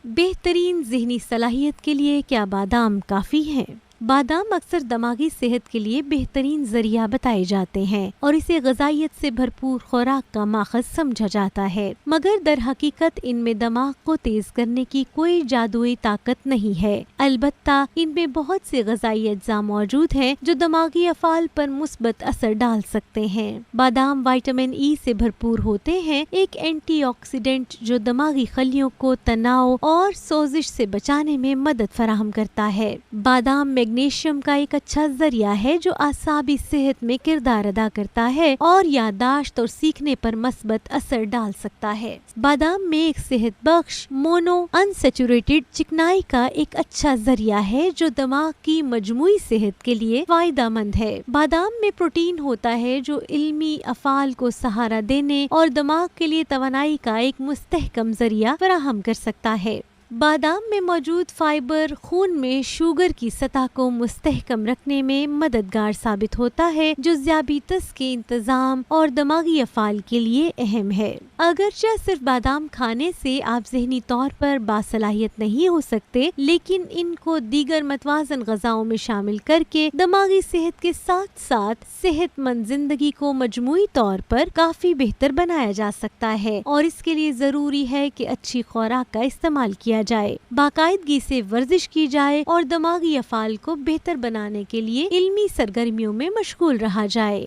بہترین ذہنی صلاحیت کے لیے کیا بادام کافی ہیں؟ بادام اکثر دماغی صحت کے لیے بہترین ذریعہ بتائے جاتے ہیں اور اسے غذائیت سے بھرپور خوراک کا ماخذ سمجھا جاتا ہے، مگر در حقیقت ان میں دماغ کو تیز کرنے کی کوئی جادوئی طاقت نہیں ہے۔ البتہ ان میں بہت سے غذائی اجزاء موجود ہیں جو دماغی افعال پر مثبت اثر ڈال سکتے ہیں۔ بادام وٹامن ای سے بھرپور ہوتے ہیں، ایک اینٹی آکسیڈنٹ جو دماغی خلیوں کو تناؤ اور سوزش سے بچانے میں مدد فراہم کرتا ہے۔ بادام میگنیشیم کا ایک اچھا ذریعہ ہے جو اعصابی صحت میں کردار ادا کرتا ہے اور یادداشت اور سیکھنے پر مثبت اثر ڈال سکتا ہے۔ بادام میں ایک صحت بخش مونو انسیچوریٹڈ چکنائی کا ایک اچھا ذریعہ ہے جو دماغ کی مجموعی صحت کے لیے فائدہ مند ہے۔ بادام میں پروٹین ہوتا ہے جو علمی افعال کو سہارا دینے اور دماغ کے لیے توانائی کا ایک مستحکم ذریعہ فراہم کر سکتا ہے۔ بادام میں موجود فائبر خون میں شوگر کی سطح کو مستحکم رکھنے میں مددگار ثابت ہوتا ہے جو ذیابیطس کے انتظام اور دماغی افعال کے لیے اہم ہے۔ اگرچہ صرف بادام کھانے سے آپ ذہنی طور پر باصلاحیت نہیں ہو سکتے، لیکن ان کو دیگر متوازن غذاؤں میں شامل کر کے دماغی صحت کے ساتھ ساتھ صحت مند زندگی کو مجموعی طور پر کافی بہتر بنایا جا سکتا ہے، اور اس کے لیے ضروری ہے کہ اچھی خوراک کا استعمال کیا جائے، باقاعدگی سے ورزش کی جائے اور دماغی افعال کو بہتر بنانے کے لیے علمی سرگرمیوں میں مشغول رہا جائے۔